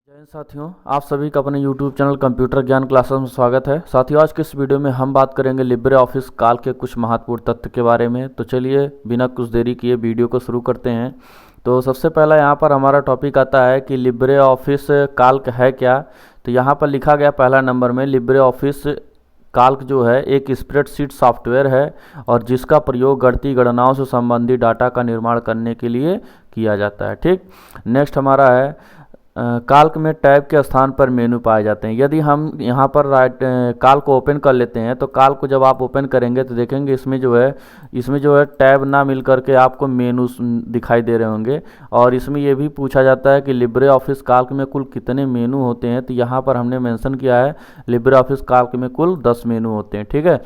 जय हिंद साथियों, आप सभी का अपने YouTube चैनल कंप्यूटर ज्ञान क्लासेस में स्वागत है। साथियों, आज के इस वीडियो में हम बात करेंगे लिब्रे ऑफिस काल्क के कुछ महत्वपूर्ण तथ्य के बारे में। तो चलिए बिना कुछ देरी किए वीडियो को शुरू करते हैं। तो सबसे पहला यहाँ पर हमारा टॉपिक आता है कि लिब्रे ऑफिस काल्क है क्या। तो यहाँ पर लिखा गया पहला नंबर में, लिब्रे ऑफिस काल्क जो है एक स्प्रेडशीट सॉफ्टवेयर है और जिसका प्रयोग गणितीय गणनाओं से संबंधित डाटा का निर्माण करने के लिए किया जाता है। ठीक, नेक्स्ट हमारा है काल्क में टैब के स्थान पर मेनू पाए जाते हैं। यदि हम यहाँ पर काल्क को ओपन कर लेते हैं तो काल्क को जब आप ओपन करेंगे तो देखेंगे इसमें जो है टैब ना मिल करके आपको मेनू दिखाई दे रहे होंगे। और इसमें ये भी पूछा जाता है कि लिब्रे ऑफिस काल्क में कुल कितने मेनू होते हैं। तो यहाँ पर हमने मेंशन किया है लिब्रे ऑफिस काल्क में कुल 10 मेनू होते हैं। ठीक है,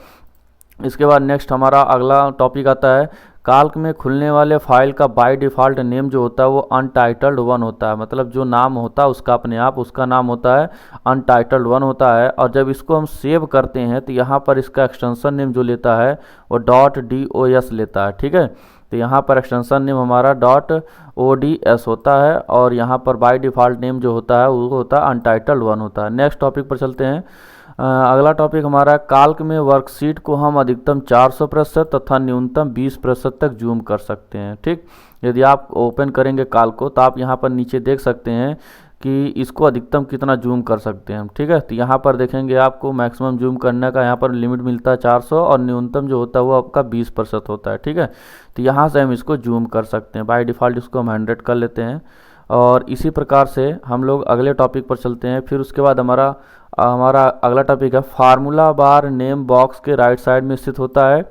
इसके बाद नेक्स्ट हमारा अगला टॉपिक आता है काल्क में खुलने वाले फाइल का बाय डिफ़ॉल्ट नेम जो होता है वो अनटाइटल्ड 1 होता है। मतलब जो नाम होता है उसका अपने आप उसका नाम होता है अनटाइटल्ड 1 होता है। और जब इसको हम सेव करते हैं तो यहाँ पर इसका एक्सटेंशन नेम जो लेता है वो .dos लेता है। ठीक है, तो यहाँ पर एक्सटेंशन नेम हमारा .ods होता है और यहाँ पर बाय डिफ़ॉल्ट नेम जो होता है वो होता है अनटाइटल्ड 1 होता है। नेक्स्ट टॉपिक पर चलते हैं। अगला टॉपिक हमारा काल्क में वर्कशीट को हम अधिकतम 400% तथा न्यूनतम 20% तक जूम कर सकते हैं। ठीक, यदि आप ओपन करेंगे काल्क को तो आप यहाँ पर नीचे देख सकते हैं कि इसको अधिकतम कितना जूम कर सकते हैं हम। ठीक है, तो यहाँ पर देखेंगे आपको मैक्सिमम जूम करने का यहाँ पर लिमिट मिलता है 400 और न्यूनतम जो होता है वो आपका 20% होता है। ठीक है, तो यहाँ से हम इसको जूम कर सकते हैं। बाय डिफ़ॉल्ट इसको हम 100 कर लेते हैं और इसी प्रकार से हम लोग अगले टॉपिक पर चलते हैं। फिर उसके बाद हमारा अगला टॉपिक है फार्मूला बार नेम बॉक्स के राइट साइड में स्थित होता है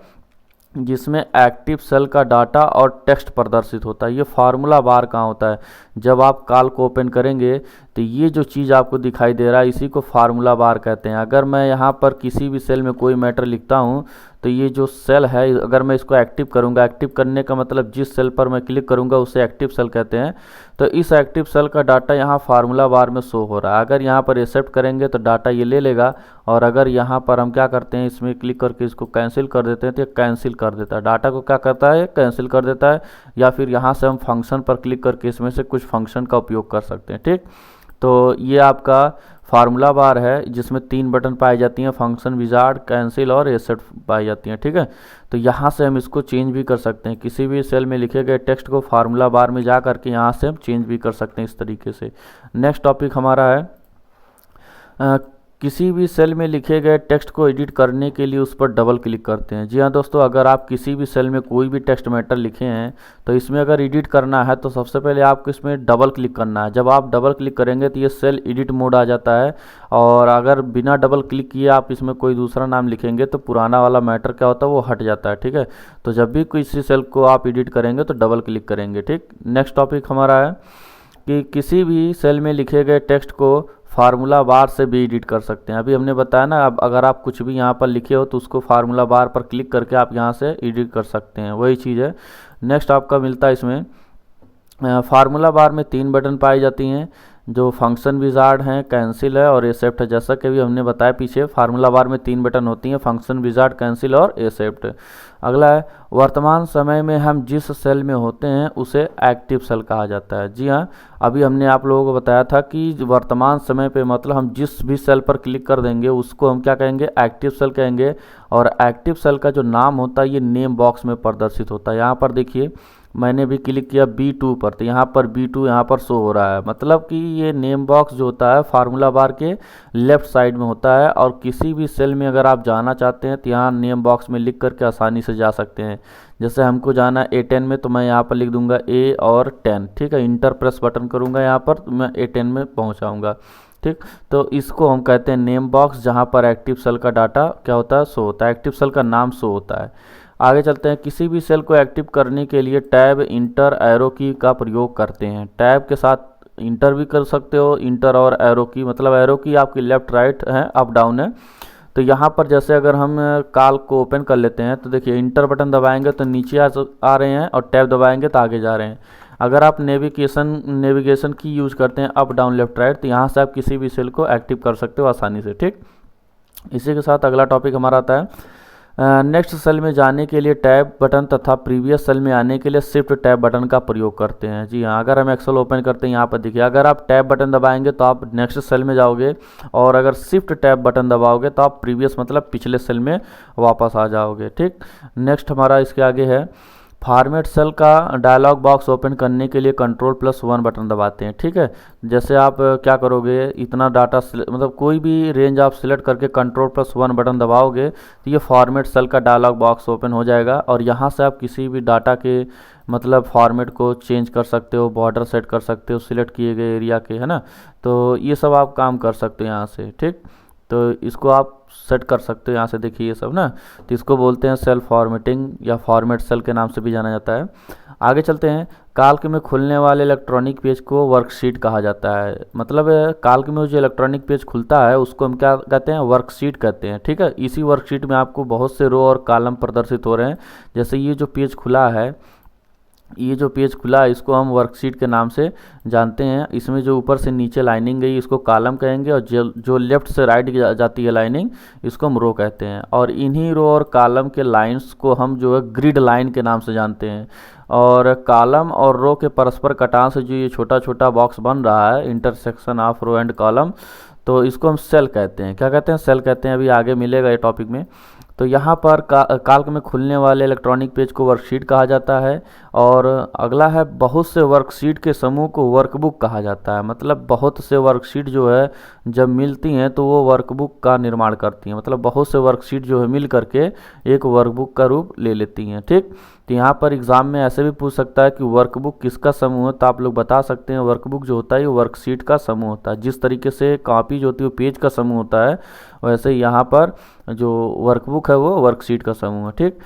जिसमें एक्टिव सेल का डाटा और टेक्स्ट प्रदर्शित होता है। ये फार्मूला बार कहाँ होता है? जब आप काल्क को ओपन करेंगे तो ये जो चीज़ आपको दिखाई दे रहा है इसी को फार्मूला बार कहते हैं। अगर मैं यहाँ पर किसी भी सेल में कोई मैटर लिखता हूँ तो ये जो सेल है अगर मैं इसको एक्टिव करूँगा, एक्टिव करने का मतलब जिस सेल पर मैं क्लिक करूँगा उसे एक्टिव सेल कहते हैं। तो इस एक्टिव सेल का डाटा यहाँ फार्मूला बार में शो हो रहा है। अगर यहाँ पर एक्सेप्ट करेंगे तो डाटा ये ले लेगा और अगर यहाँ पर हम क्या करते हैं इसमें क्लिक करके इसको कैंसिल कर देते हैं तो ये कैंसिल कर देता है, डाटा को क्या करता है कैंसिल कर देता है। या फिर यहाँ से हम फंक्शन पर क्लिक करके इसमें से कुछ फंक्शन का उपयोग कर सकते हैं। ठीक, तो ये आपका फार्मूला बार है जिसमें 3 बटन पाई जाती हैं, फंक्शन, विजार्ड, कैंसिल और एक्सेप्ट पाई जाती हैं। ठीक है, तो यहाँ से हम इसको चेंज भी कर सकते हैं। किसी भी सेल में लिखे गए टेक्स्ट को फार्मूला बार में जा करके यहाँ से हम चेंज भी कर सकते हैं इस तरीके से। नेक्स्ट टॉपिक हमारा है किसी भी सेल में लिखे गए टेक्स्ट को एडिट करने के लिए उस पर डबल क्लिक करते हैं। जी हाँ दोस्तों, अगर आप किसी भी सेल में कोई भी टेक्स्ट मैटर लिखे हैं तो इसमें अगर एडिट करना है तो सबसे पहले आपको इसमें डबल क्लिक करना है। जब आप डबल क्लिक करेंगे तो ये सेल एडिट मोड आ जाता है और अगर बिना डबल क्लिक किए आप इसमें कोई दूसरा नाम लिखेंगे तो पुराना वाला मैटर क्या होता है वो हट जाता है। ठीक है, तो जब भी किसी सेल को आप एडिट करेंगे तो डबल क्लिक करेंगे। ठीक, नेक्स्ट टॉपिक हमारा है कि किसी भी सेल में लिखे गए टेक्स्ट को फार्मूला बार से भी एडिट कर सकते हैं। अभी हमने बताया ना, अब अगर आप कुछ भी यहाँ पर लिखे हो तो उसको फार्मूला बार पर क्लिक करके आप यहाँ से एडिट कर सकते हैं, वही चीज़ है। नेक्स्ट आपका मिलता है इसमें फार्मूला बार में 3 बटन पाई जाती हैं जो फंक्शन विजार्ड हैं, कैंसिल है और एक्सेप्ट है। जैसा कि भी हमने बताया पीछे फार्मूला बार में 3 बटन होती हैं, फंक्शन, विजार्ड, कैंसिल और एक्सेप्ट। अगला है वर्तमान समय में हम जिस सेल में होते हैं उसे एक्टिव सेल कहा जाता है। जी हाँ, अभी हमने आप लोगों को बताया था कि वर्तमान समय पे मतलब हम जिस भी सेल पर क्लिक कर देंगे उसको हम क्या कहेंगे एक्टिव सेल कहेंगे। और एक्टिव सेल का जो नाम होता है ये नेम बॉक्स में प्रदर्शित होता है। यहाँ पर देखिए मैंने भी क्लिक किया B2 पर तो यहाँ पर B2 यहाँ पर शो हो रहा है। मतलब कि ये नेम बॉक्स जो होता है फार्मूला बार के लेफ़्ट साइड में होता है और किसी भी सेल में अगर आप जाना चाहते हैं तो यहाँ नेम बॉक्स में लिख करके आसानी से जा सकते हैं। जैसे हमको जाना है A10 में तो मैं यहाँ पर लिख दूंगा A और 10। ठीक है, इंटर प्रेस बटन करूँगा यहाँ पर तो मैं A10 में पहुँच जाऊँगा। ठीक, तो इसको हम कहते हैं नेम बॉक्स जहाँ पर एक्टिव सेल का डाटा क्या होता है शो होता है, एक्टिव सेल का नाम शो होता है। आगे चलते हैं। किसी भी सेल को एक्टिव करने के लिए टैब, इंटर, एरो की का प्रयोग करते हैं। टैब के साथ इंटर भी कर सकते हो, इंटर और एरो की मतलब एरो की आपकी लेफ़्ट राइट है, अप डाउन है। तो यहाँ पर जैसे अगर हम काल्क को ओपन कर लेते हैं तो देखिए इंटर बटन दबाएंगे तो नीचे आ रहे हैं और टैब दबाएंगे तो आगे जा रहे हैं। अगर आप नेविगेशन की यूज़ करते हैं अप डाउन लेफ्ट राइट तो यहाँ से आप किसी भी सेल को एक्टिव कर सकते हो आसानी से। ठीक, इसी के साथ अगला टॉपिक हमारा आता है नेक्स्ट सेल में जाने के लिए टैब बटन तथा प्रीवियस सेल में आने के लिए शिफ्ट टैब बटन का प्रयोग करते हैं। जी हाँ, अगर हम एक्सेल ओपन करते हैं यहाँ पर देखिए, अगर आप टैब बटन दबाएंगे तो आप नेक्स्ट सेल में जाओगे, और अगर शिफ्ट टैब बटन दबाओगे तो आप प्रीवियस मतलब पिछले सेल में वापस आ जाओगे। ठीक, नेक्स्ट हमारा इसके आगे है फॉर्मेट सेल का डायलॉग बॉक्स ओपन करने के लिए Ctrl+1 बटन दबाते हैं। ठीक है, जैसे आप क्या करोगे, इतना डाटा मतलब कोई भी रेंज आप सिलेक्ट करके Ctrl+1 बटन दबाओगे तो ये फॉर्मेट सेल का डायलॉग बॉक्स ओपन हो जाएगा, और यहाँ से आप किसी भी डाटा के मतलब फॉर्मेट को चेंज कर सकते हो, बॉर्डर सेट कर सकते हो सिलेक्ट किए गए एरिया के, है ना। तो ये सब आप काम कर सकते हो यहाँ से। ठीक, तो इसको आप सेट कर सकते हो यहाँ से, देखिए ये सब ना। तो इसको बोलते हैं सेल फॉर्मेटिंग या फॉर्मेट सेल के नाम से भी जाना जाता है। आगे चलते हैं, काल्क में खुलने वाले इलेक्ट्रॉनिक पेज को वर्कशीट कहा जाता है। मतलब काल्क में जो इलेक्ट्रॉनिक पेज खुलता है उसको हम क्या कहते हैं, वर्कशीट कहते हैं। ठीक है, इसी वर्कशीट में आपको बहुत से रो और कॉलम प्रदर्शित हो रहे हैं। जैसे ये जो पेज खुला है, ये जो पेज खुला है इसको हम वर्कशीट के नाम से जानते हैं। इसमें जो ऊपर से नीचे लाइनिंग गई इसको कॉलम कहेंगे, और जो लेफ़्ट से राइट जाती है लाइनिंग इसको हम रो कहते हैं। और इन्हीं रो और कॉलम के लाइंस को हम जो है ग्रिड लाइन के नाम से जानते हैं। और कॉलम और रो के परस्पर कटान से जो ये छोटा छोटा बॉक्स बन रहा है, intersection of row and column, तो इसको हम सेल कहते हैं। क्या कहते हैं, सेल कहते हैं। अभी आगे मिलेगा ये टॉपिक में। तो यहाँ पर काल्क में खुलने वाले इलेक्ट्रॉनिक पेज को वर्कशीट कहा जाता है। और अगला है, बहुत से वर्कशीट के समूह को वर्कबुक कहा जाता है। मतलब बहुत से वर्कशीट जो है जब मिलती हैं तो वो वर्कबुक का निर्माण करती हैं। मतलब बहुत से वर्कशीट जो है मिल करके एक वर्कबुक का रूप ले लेती हैं। ठीक, तो यहाँ पर एग्ज़ाम में ऐसे भी पूछ सकता है कि वर्कबुक किसका समूह है, तो आप लोग बता सकते हैं वर्कबुक जो होता है ये वर्कशीट का समूह होता है। जिस तरीके से कॉपी जो होती है वो पेज का समूह होता है, वैसे यहाँ पर जो वर्कबुक है वो वर्कशीट का समूह है। ठीक,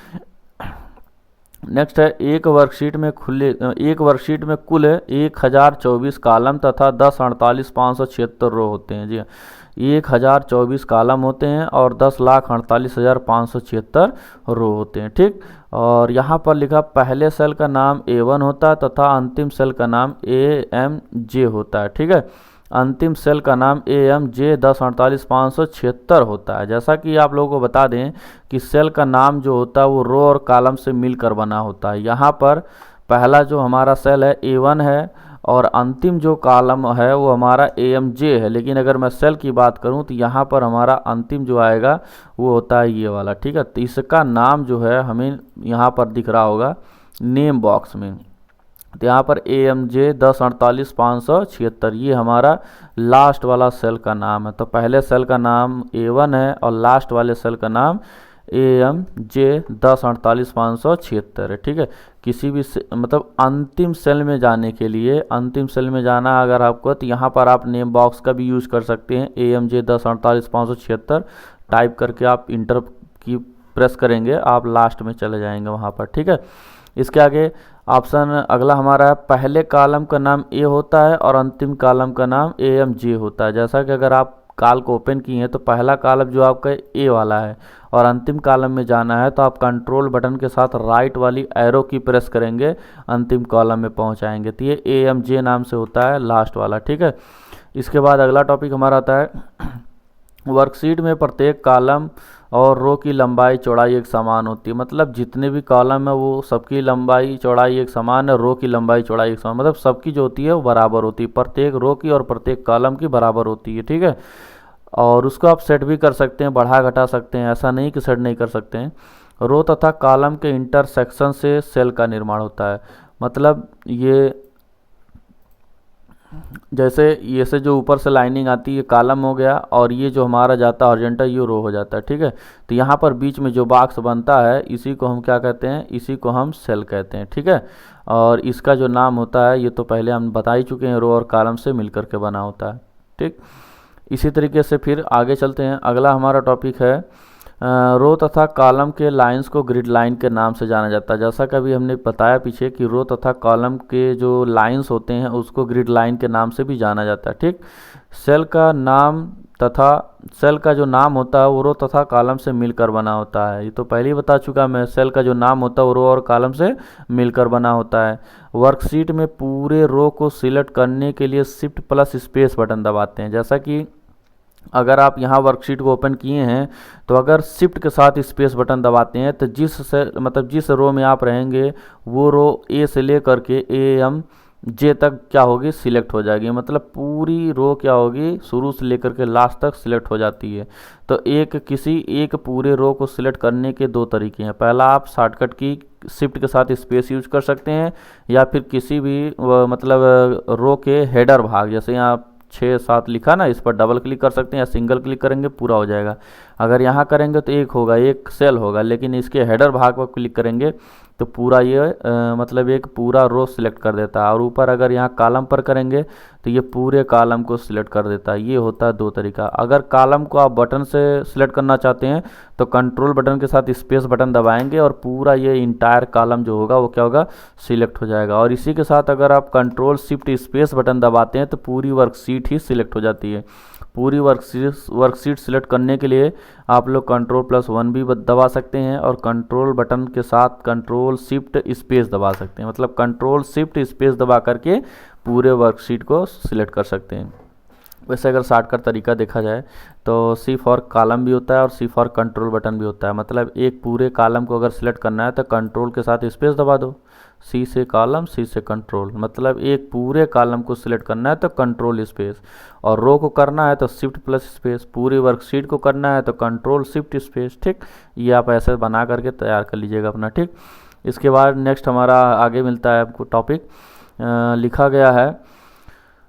नेक्स्ट है, एक वर्कशीट में कुल 1024 कॉलम तथा 10,48,576 रो होते हैं। जी, 1024 कॉलम होते हैं और 10,48,576 रो होते हैं। ठीक, और यहाँ पर लिखा पहले सेल का नाम A1 होता है तथा अंतिम सेल का नाम AMJ होता है। ठीक है, अंतिम सेल का नाम AMJ 10,48,576 होता है। जैसा कि आप लोगों को बता दें कि सेल का नाम जो होता है वो रो और कॉलम से मिलकर बना होता है। यहाँ पर पहला जो हमारा सेल है A1 है, और अंतिम जो कॉलम है वो हमारा AMJ है। लेकिन अगर मैं सेल की बात करूं तो यहाँ पर हमारा अंतिम जो आएगा वो होता है ये वाला। ठीक है, तो इसका नाम जो है हमें यहाँ पर दिख रहा होगा नेम बॉक्स में। तो यहाँ पर AMJ 10,48,576 ये हमारा लास्ट वाला सेल का नाम है। तो पहले सेल का नाम A1 है और लास्ट वाले सेल का नाम AMJ 10,48,576 है। ठीक है, किसी भी मतलब अंतिम सेल में जाने के लिए, अंतिम सेल में जाना अगर आपको, तो यहाँ पर आप नेम बॉक्स का भी यूज़ कर सकते हैं। AMJ 10,48,576 टाइप करके आप इंटर की प्रेस करेंगे, आप लास्ट में चले जाएंगे वहाँ पर। ठीक है, इसके आगे ऑप्शन अगला हमारा है, पहले कॉलम का नाम A होता है और अंतिम कॉलम का नाम AMJ होता है। जैसा कि अगर आप काल्क ओपन किए हैं तो पहला कॉलम जो आपका A वाला है, और अंतिम कॉलम में जाना है तो आप कंट्रोल बटन के साथ राइट वाली एरो की प्रेस करेंगे, अंतिम कॉलम में पहुंचाएंगे। तो ये AMJ नाम से होता है लास्ट वाला। ठीक है, इसके बाद अगला टॉपिक हमारा आता है, वर्कशीट में प्रत्येक कॉलम और रो की लंबाई चौड़ाई एक समान होती है। मतलब जितने भी कॉलम है वो सबकी लंबाई चौड़ाई एक समान है, रो की लंबाई चौड़ाई एक समान, मतलब सबकी जो होती है वो बराबर होती है, प्रत्येक रो की और प्रत्येक कॉलम की बराबर होती है। ठीक है, और उसको आप सेट भी कर सकते हैं, बढ़ा घटा सकते हैं, ऐसा नहीं कि सेट नहीं कर सकते हैं। रो तथा कॉलम के इंटरसेक्शन से सेल का निर्माण होता है। मतलब ये जैसे ये से जो ऊपर से लाइनिंग आती है कॉलम हो गया, और ये जो हमारा जाता है हॉरिजॉन्टल ये रो हो जाता है। ठीक है, तो यहाँ पर बीच में जो बॉक्स बनता है इसी को हम क्या कहते हैं, इसी को हम सेल कहते हैं। ठीक है, और इसका जो नाम होता है ये तो पहले हम बता ही चुके हैं, रो और कॉलम से मिलकर के बना होता है। ठीक, इसी तरीके से फिर आगे चलते हैं। अगला हमारा टॉपिक है, रो तथा कॉलम के लाइंस को ग्रिड लाइन के नाम से जाना जाता है। जैसा कि अभी हमने बताया पीछे कि रो तथा कॉलम के जो लाइंस होते हैं उसको ग्रिड लाइन के नाम से भी जाना जाता है। ठीक, सेल का नाम तथा सेल का जो नाम होता है वो रो तथा कॉलम से मिलकर बना होता है। ये तो पहले ही बता चुका मैं, सेल का जो नाम होता है वो रो और कॉलम से मिलकर बना होता है। वर्कशीट में पूरे रो को सिलेक्ट करने के लिए शिफ्ट प्लस स्पेस बटन दबाते हैं। जैसा कि अगर आप यहाँ वर्कशीट को ओपन किए हैं तो अगर शिफ्ट के साथ स्पेस बटन दबाते हैं तो जिस रो में आप रहेंगे वो रो ए से लेकर के AM जे तक क्या होगी, सिलेक्ट हो जाएगी। मतलब पूरी रो क्या होगी, शुरू से लेकर के लास्ट तक सिलेक्ट हो जाती है। तो किसी एक पूरे रो को सिलेक्ट करने के दो तरीके हैं। पहला, आप शॉर्टकट की शिफ्ट के साथ स्पेस यूज कर सकते हैं, या फिर किसी भी मतलब रो के हेडर भाग, जैसे यहाँ 6-7 लिखा ना, इस पर डबल क्लिक कर सकते हैं या सिंगल क्लिक करेंगे पूरा हो जाएगा। अगर यहाँ करेंगे तो एक होगा, एक सेल होगा, लेकिन इसके हेडर भाग पर क्लिक करेंगे तो पूरा ये मतलब एक पूरा रो सिलेक्ट कर देता है। और ऊपर अगर यहाँ कॉलम पर करेंगे तो ये पूरे कॉलम को सिलेक्ट कर देता है। ये होता है दो तरीका। अगर कॉलम को आप बटन से सिलेक्ट करना चाहते हैं तो कंट्रोल बटन के साथ स्पेस बटन दबाएंगे और पूरा ये इंटायर कॉलम जो होगा वो क्या होगा, सिलेक्ट हो जाएगा। और इसी के साथ अगर आप कंट्रोल शिफ्ट स्पेस बटन दबाते हैं तो पूरी वर्कशीट ही सिलेक्ट हो जाती है। पूरी वर्कशीट सिलेक्ट करने के लिए आप लोग Ctrl+1 भी दबा सकते हैं और कंट्रोल बटन के साथ कंट्रोल शिफ्ट स्पेस दबा सकते हैं। मतलब कंट्रोल शिफ्ट स्पेस दबा करके पूरे वर्कशीट को सिलेक्ट कर सकते हैं। वैसे अगर शॉर्टकट तरीका देखा जाए तो C फॉर कॉलम भी होता है और C फॉर कंट्रोल बटन भी होता है। मतलब एक पूरे कॉलम को अगर सिलेक्ट करना है तो कंट्रोल के साथ स्पेस दबा दो, C से कॉलम, C से कंट्रोल। मतलब एक पूरे कॉलम को सिलेक्ट करना है तो कंट्रोल स्पेस, और रो को करना है तो शिफ्ट प्लस स्पेस, पूरी वर्कशीट को करना है तो कंट्रोल शिफ्ट स्पेस। ठीक, ये आप ऐसे बना करके तैयार कर लीजिएगा अपना। ठीक, इसके बाद नेक्स्ट हमारा आगे मिलता है आपको टॉपिक, लिखा गया है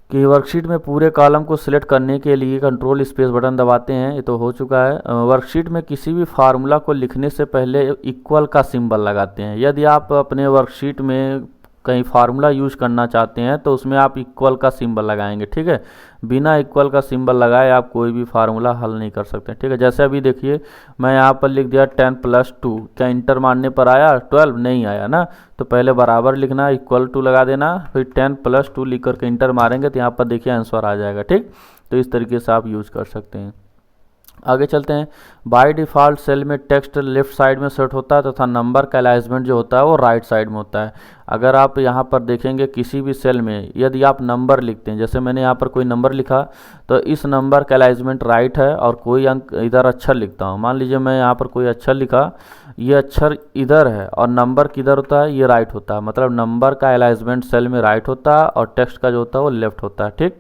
कि वर्कशीट में पूरे कॉलम को सिलेक्ट करने के लिए कंट्रोल स्पेस बटन दबाते हैं। ये तो हो चुका है। वर्कशीट में किसी भी फार्मूला को लिखने से पहले इक्वल का सिंबल लगाते हैं। यदि आप अपने वर्कशीट में कहीं फार्मूला यूज करना चाहते हैं तो उसमें आप इक्वल का सिंबल लगाएंगे। ठीक है, बिना इक्वल का सिंबल लगाए आप कोई भी फार्मूला हल नहीं कर सकते। ठीक है, जैसे अभी देखिए मैं यहाँ पर लिख दिया 10+2, क्या इंटर मारने पर आया 12? नहीं आया ना। तो पहले बराबर लिखना, =2 लगा देना, फिर 10+2 लिख करके इंटर मारेंगे तो यहाँ पर देखिए आंसर आ जाएगा। ठीक, तो इस तरीके से आप यूज कर सकते हैं। आगे चलते हैं। बाय डिफ़ॉल्ट सेल में टेक्स्ट लेफ्ट साइड में सेट होता है तथा नंबर का अलाइनमेंट जो होता है वो राइट साइड में होता है। अगर आप यहाँ पर देखेंगे किसी भी सेल में यदि आप नंबर लिखते हैं, जैसे मैंने यहाँ पर कोई नंबर लिखा तो इस नंबर का अलाइनमेंट राइट है और कोई अंक इधर अक्षर लिखता हूँ, मान लीजिए मैं यहाँ पर कोई अक्षर लिखा, ये अक्षर इधर है और नंबर किधर होता है, ये राइट होता है। मतलब नंबर का अलाइनमेंट सेल में राइट होता है और टेक्स्ट का जो होता है वो लेफ्ट होता है। ठीक,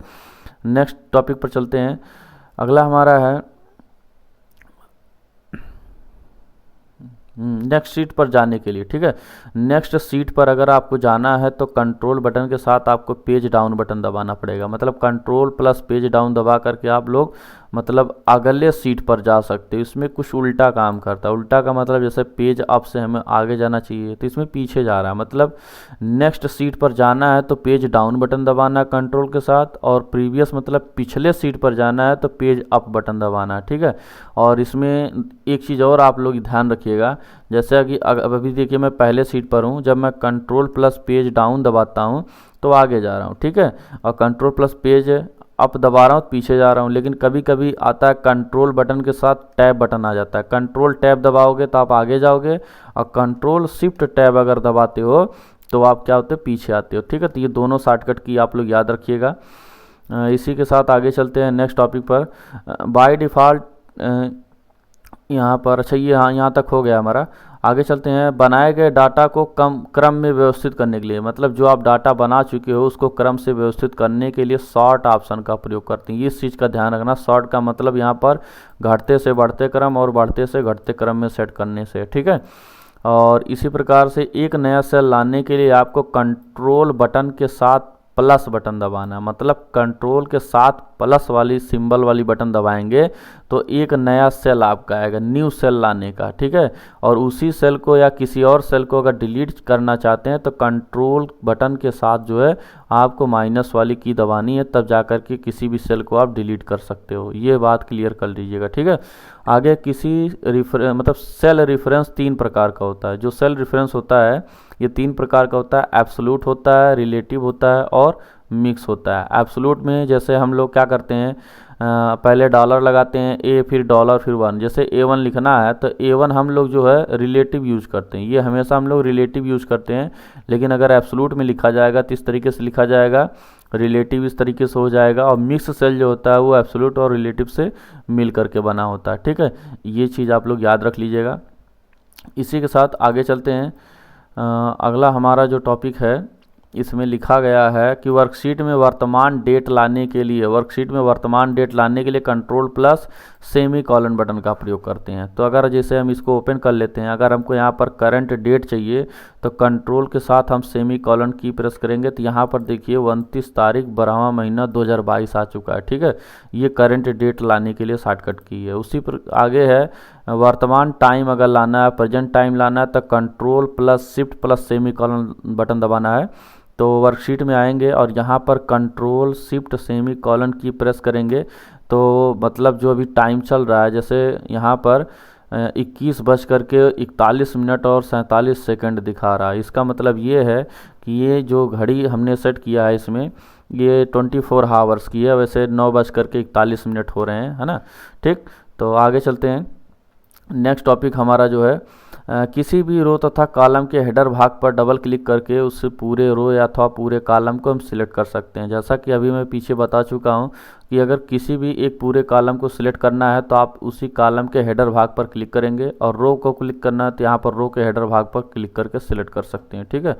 नेक्स्ट टॉपिक पर चलते हैं। अगला हमारा है नेक्स्ट सीट पर जाने के लिए। ठीक है, नेक्स्ट सीट पर अगर आपको जाना है तो कंट्रोल बटन के साथ आपको पेज डाउन बटन दबाना पड़ेगा। मतलब कंट्रोल प्लस पेज डाउन दबा करके आप लोग मतलब अगले सीट पर जा सकते हो। इसमें कुछ उल्टा काम करता है। उल्टा का मतलब जैसे पेज अप से हमें आगे जाना चाहिए तो इसमें पीछे जा रहा है। मतलब नेक्स्ट सीट पर जाना है तो पेज डाउन बटन दबाना कंट्रोल के साथ, और प्रीवियस मतलब पिछले सीट पर जाना है तो पेज अप बटन दबाना है। ठीक है, और इसमें एक चीज़ और आप लोग ध्यान रखिएगा, जैसे कि अभी देखिए मैं पहले सीट पर हूँ, जब मैं कंट्रोल प्लस पेज डाउन दबाता हूँ तो आगे जा रहा हूँ। ठीक है, और कंट्रोल प्लस पेज अप दबा रहा हूँ पीछे जा रहा हूँ। लेकिन कभी कभी आता है कंट्रोल बटन के साथ टैब बटन आ जाता है, कंट्रोल टैब दबाओगे तो आप आगे जाओगे, और कंट्रोल शिफ्ट टैब अगर दबाते हो तो आप क्या होते हो, पीछे आते हो। ठीक है, तो ये दोनों शॉर्टकट की आप लोग याद रखिएगा। इसी के साथ आगे चलते हैं नेक्स्ट टॉपिक पर। बाय डिफ़ॉल्ट यहाँ पर, अच्छा ये यहाँ तक हो गया हमारा। आगे चलते हैं। बनाए गए डाटा को क्रम में व्यवस्थित करने के लिए, मतलब जो आप डाटा बना चुके हो उसको क्रम से व्यवस्थित करने के लिए सॉर्ट ऑप्शन का प्रयोग करते हैं। इस चीज़ का ध्यान रखना, सॉर्ट का मतलब यहाँ पर घटते से बढ़ते क्रम और बढ़ते से घटते क्रम में सेट करने से। ठीक है, और इसी प्रकार से एक नया सेल लाने के लिए आपको कंट्रोल बटन के साथ प्लस बटन दबाना है। मतलब कंट्रोल के साथ प्लस वाली सिंबल वाली बटन दबाएंगे तो एक नया सेल आपका आएगा, न्यू सेल लाने का। ठीक है, और उसी सेल को या किसी और सेल को अगर डिलीट करना चाहते हैं तो कंट्रोल बटन के साथ जो है आपको माइनस वाली की दबानी है, तब जाकर के किसी भी सेल को आप डिलीट कर सकते हो। ये बात क्लियर कर लीजिएगा। ठीक है, आगे किसी मतलब सेल रेफरेंस 3 प्रकार का होता है। जो सेल रेफरेंस होता है ये 3 प्रकार का होता है, एब्सोल्यूट होता है, रिलेटिव होता है और मिक्स होता है। एब्सोल्यूट में जैसे हम लोग क्या करते हैं, पहले डॉलर लगाते हैं ए, फिर डॉलर, फिर 1। जैसे A1 लिखना है तो A1 हम लोग जो है रिलेटिव यूज करते हैं, ये हमेशा हम लोग रिलेटिव यूज करते हैं। लेकिन अगर एब्सोल्यूट में लिखा जाएगा तो इस तरीके से लिखा जाएगा रिलेटिव इस तरीके से हो जाएगा, और मिक्स सेल जो होता है वो एब्सोल्यूट और रिलेटिव से मिल करके बना होता है। ठीक है, ये चीज़ आप लोग याद रख लीजिएगा। इसी के साथ आगे चलते हैं। अगला हमारा जो टॉपिक है इसमें लिखा गया है कि वर्कशीट में वर्तमान डेट लाने के लिए control plus semi colon button का प्रयोग करते हैं। तो अगर जैसे हम इसको ओपन कर लेते हैं, अगर हमको यहाँ पर करंट डेट चाहिए तो कंट्रोल के साथ हम सेमी कॉलन की प्रेस करेंगे तो यहाँ पर देखिए 29 तारीख 12वां महीना 2022 आ चुका है। ठीक है, ये करंट डेट लाने के लिए शॉर्टकट की है। उसी पर आगे है वर्तमान टाइम अगर लाना है, प्रेजेंट टाइम लाना है तो control plus shift plus semi colon button दबाना है। तो वर्कशीट में आएंगे और यहाँ पर कंट्रोल शिफ्ट सेमी कॉलन की प्रेस करेंगे तो मतलब जो अभी टाइम चल रहा है, जैसे यहाँ पर 21:41 और 47 सेकंड दिखा रहा है। इसका मतलब ये है कि ये जो घड़ी हमने सेट किया है इसमें ये 24 आवर्स की है। वैसे 9:41 हो रहे हैं, है ना। ठीक, तो आगे चलते हैं। नेक्स्ट टॉपिक हमारा जो है किसी भी रो तथा कॉलम के हेडर भाग पर डबल क्लिक करके उस पूरे रो या अथवा पूरे कॉलम को हम सिलेक्ट कर सकते हैं। जैसा कि अभी मैं पीछे बता चुका हूं कि अगर किसी भी एक पूरे कॉलम को सिलेक्ट करना है तो आप उसी कॉलम के हेडर भाग पर क्लिक करेंगे, और रो को क्लिक करना है तो यहाँ पर रो के हेडर भाग पर क्लिक करके सिलेक्ट कर सकते हैं। ठीक है,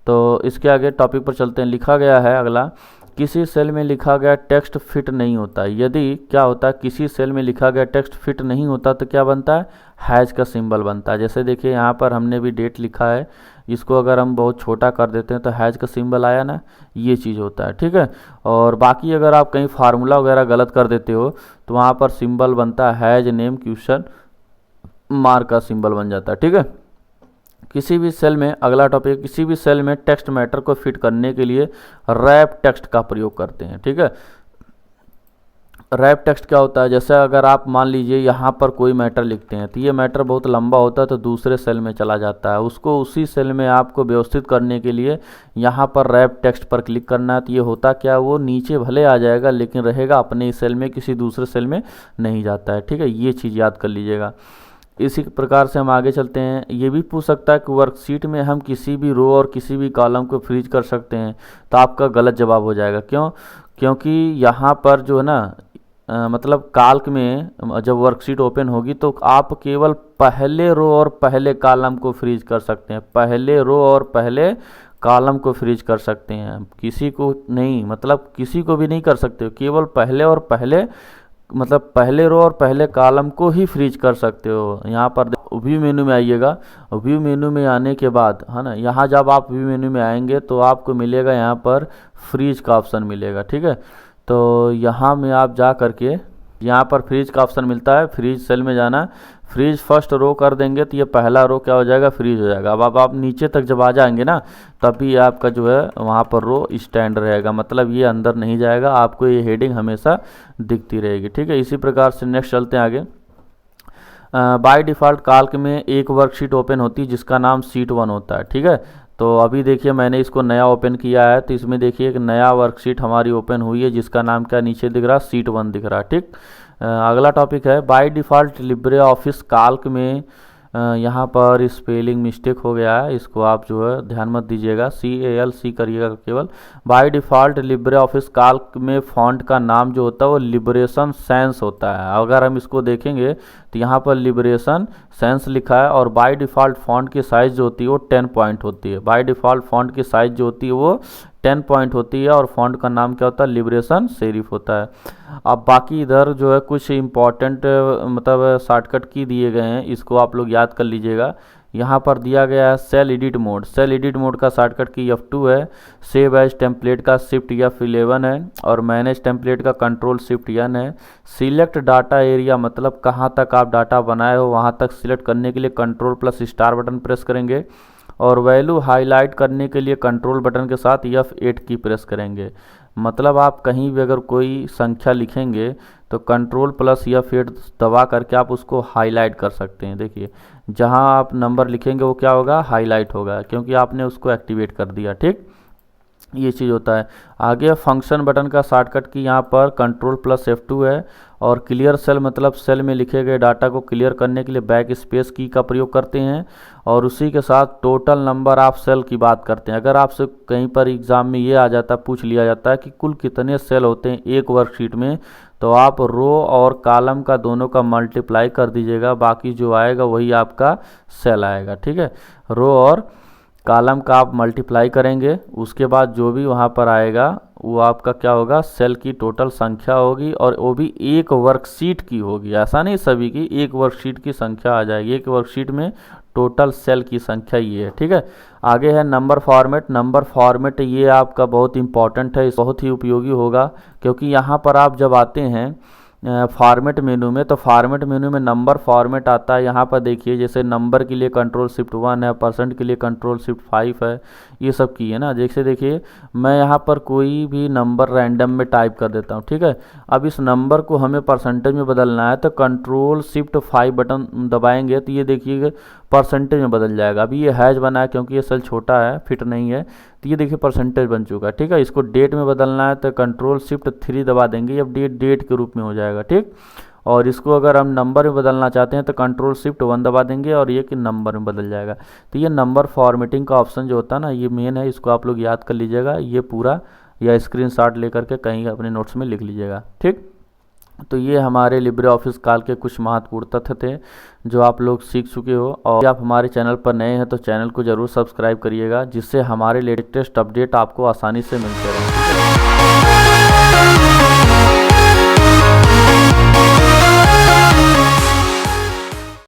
तो इसके आगे टॉपिक पर चलते हैं। लिखा गया है अगला, किसी सेल में लिखा गया टेक्स्ट फिट नहीं होता। यदि क्या होता है, किसी सेल में लिखा गया टेक्स्ट फिट नहीं होता तो क्या बनता है, हैज का सिंबल बनता है। जैसे देखिए यहाँ पर हमने भी डेट लिखा है, इसको अगर हम बहुत छोटा कर देते हैं तो हैज का सिंबल आया ना, ये चीज़ होता है। ठीक है, और बाकी अगर आप कहीं फार्मूला वगैरह गलत कर देते हो तो वहाँ पर सिंबल बनता है हैज नेम क्वेश्चन मार्क का सिंबल बन जाता है। ठीक है, किसी भी सेल में, अगला टॉपिक, किसी भी सेल में टेक्स्ट मैटर को फिट करने के लिए रैप टेक्स्ट का प्रयोग करते हैं। ठीक है, रैप टेक्स्ट क्या होता है, जैसे अगर आप मान लीजिए यहाँ पर कोई मैटर लिखते हैं तो ये मैटर बहुत लंबा होता है तो दूसरे सेल में चला जाता है, उसको उसी सेल में आपको व्यवस्थित करने के लिए यहाँ पर रैप टेक्स्ट पर क्लिक करना है। तो ये होता क्या, वो नीचे भले आ जाएगा लेकिन रहेगा अपने ही सेल में, किसी दूसरे सेल में नहीं जाता है। ठीक है, ये चीज़ याद कर लीजिएगा। इसी प्रकार से हम आगे चलते हैं। ये भी पूछ सकता है कि वर्कशीट में हम किसी भी रो और किसी भी कॉलम को फ्रीज कर सकते हैं, तो आपका गलत जवाब हो जाएगा। क्यों, क्योंकि यहाँ पर जो है ना मतलब काल्क में जब वर्कशीट ओपन होगी तो आप केवल पहले रो और पहले कॉलम को फ्रीज कर सकते हैं, पहले रो और पहले कॉलम को फ्रीज कर सकते हैं, किसी को नहीं, मतलब किसी को भी नहीं कर सकते, केवल पहले और पहले, मतलब पहले रो और पहले कॉलम को ही फ्रीज कर सकते हो। यहाँ पर व्यू मेनू में आइएगा, व्यू मेनू में आने के बाद, है ना, यहाँ जब आप व्यू मेनू में आएंगे तो आपको मिलेगा यहाँ पर फ्रीज का ऑप्शन मिलेगा। ठीक है, तो यहाँ में आप जा करके यहाँ पर फ्रीज का ऑप्शन मिलता है, फ्रीज सेल में जाना, फ्रीज फर्स्ट रो कर देंगे तो ये पहला रो क्या हो जाएगा, फ्रीज हो जाएगा। अब आप नीचे तक जब आ जाएंगे ना तभी आपका जो है वहाँ पर रो स्टैंड रहेगा, मतलब ये अंदर नहीं जाएगा, आपको ये हेडिंग हमेशा दिखती रहेगी। ठीक है, इसी प्रकार से नेक्स्ट चलते हैं आगे। बाय डिफ़ॉल्ट काल्क में एक वर्कशीट ओपन होती है जिसका नाम शीट 1 होता है। ठीक है, तो अभी देखिए मैंने इसको नया ओपन किया है तो इसमें देखिए एक नया वर्कशीट हमारी ओपन हुई है जिसका नाम क्या नीचे दिख रहा है, शीट 1 दिख रहा है। ठीक, अगला टॉपिक है बाय डिफ़ॉल्ट लिब्रे ऑफिस काल्क में यहाँ पर स्पेलिंग मिस्टेक हो गया है, इसको आप जो है ध्यान मत दीजिएगा, CALC करिएगा केवल। बाय डिफ़ॉल्ट लिब्रे ऑफिस काल्क में फ़ॉन्ट का नाम जो होता है वो लिबरेशन सैंस होता है। अगर हम इसको देखेंगे तो यहाँ पर लिबरेशन सैंस लिखा है, और बाय डिफ़ॉल्ट फ़ॉन्ट की साइज़ जो होती है वो 10 पॉइंट होती है। बाय डिफ़ॉल्ट फ़ॉन्ट की साइज़ जो होती है वो 10 पॉइंट होती है, और फ़ॉन्ट का नाम क्या होता है, लिबरेशन सेरिफ होता है। अब बाकी इधर जो है कुछ इम्पॉर्टेंट मतलब शॉर्टकट की दिए गए हैं, इसको आप लोग याद कर लीजिएगा। यहाँ पर दिया गया है cell edit mode, cell edit mode का शॉर्टकट की F2 है, सेव एज टेम्पलेट का शिफ्ट F11 है, और मैनेज टेम्पलेट का कंट्रोल शिफ्ट N है। सिलेक्ट डाटा एरिया, मतलब कहाँ तक आप डाटा बनाए हो वहाँ तक सिलेक्ट करने के लिए control plus star button press करेंगे, और वैल्यू हाईलाइट करने के लिए कंट्रोल बटन के साथ F8 की प्रेस करेंगे। मतलब आप कहीं भी अगर कोई संख्या लिखेंगे तो कंट्रोल प्लस F8 दबा करके आप उसको हाईलाइट कर सकते हैं। देखिए जहां आप नंबर लिखेंगे वो क्या होगा, हाईलाइट होगा, क्योंकि आपने उसको एक्टिवेट कर दिया। ठीक, ये चीज़ होता है। आगे फंक्शन बटन का शॉर्टकट की यहाँ पर Ctrl+F2 है, और क्लियर सेल मतलब सेल में लिखे गए डाटा को क्लियर करने के लिए बैक स्पेस की का प्रयोग करते हैं, और उसी के साथ टोटल नंबर ऑफ सेल की बात करते हैं। अगर आपसे कहीं पर एग्ज़ाम में ये आ जाता है, पूछ लिया जाता है कि कुल कितने सेल होते हैं एक वर्कशीट में, तो आप रो और कॉलम का दोनों का मल्टीप्लाई कर दीजिएगा, बाकी जो आएगा वही आपका सेल आएगा। ठीक है, रो और कॉलम का आप मल्टीप्लाई करेंगे, उसके बाद जो भी वहाँ पर आएगा वो आपका क्या होगा, सेल की टोटल संख्या होगी, और वो भी एक वर्कशीट की होगी। ऐसा नहीं सभी की, एक वर्कशीट की संख्या आ जाएगी। एक वर्कशीट में टोटल सेल की संख्या ये है। ठीक है, आगे है नंबर फॉर्मेट। नंबर फॉर्मेट ये आपका बहुत इंपॉर्टेंट है, बहुत ही उपयोगी होगा, क्योंकि यहाँ पर आप जब आते हैं फॉर्मेट मेनू में, तो फॉर्मेट मेनू में नंबर फॉर्मेट आता है। यहाँ पर देखिए, जैसे नंबर के लिए Ctrl+Shift+1 है, परसेंट के लिए Ctrl+Shift+5 है, ये सब की है ना। जैसे देखिए, मैं यहाँ पर कोई भी नंबर रैंडम में टाइप कर देता हूँ। ठीक है, अब इस नंबर को हमें परसेंटेज में बदलना है, तो Ctrl+Shift+5 बटन दबाएंगे तो ये देखिएगा परसेंटेज में बदल जाएगा। अभी ये हैश बना है क्योंकि ये सेल छोटा है, फिट नहीं है, तो ये देखिए परसेंटेज बन चुका है। ठीक है, इसको डेट में बदलना है तो Ctrl+Shift+3 दबा देंगे, अब डेट के रूप में हो जाएगा। ठीक, और इसको अगर हम नंबर में बदलना चाहते हैं तो Ctrl+Shift+1 दबा देंगे और ये कि नंबर में बदल जाएगा। तो ये नंबर फॉर्मेटिंग का ऑप्शन जो होता है ना, ये मेन है, इसको आप लोग याद कर लीजिएगा, ये पूरा, या स्क्रीनशॉट लेकर के कहीं अपने नोट्स में लिख लीजिएगा। ठीक, तो ये हमारे लिब्रे ऑफिस काल के कुछ महत्वपूर्ण तथ्य थे जो आप लोग सीख चुके हो। और आप हमारे चैनल पर नए हैं तो चैनल को ज़रूर सब्सक्राइब करिएगा, जिससे हमारे लेटेस्ट अपडेट आपको आसानी से मिलते रहें।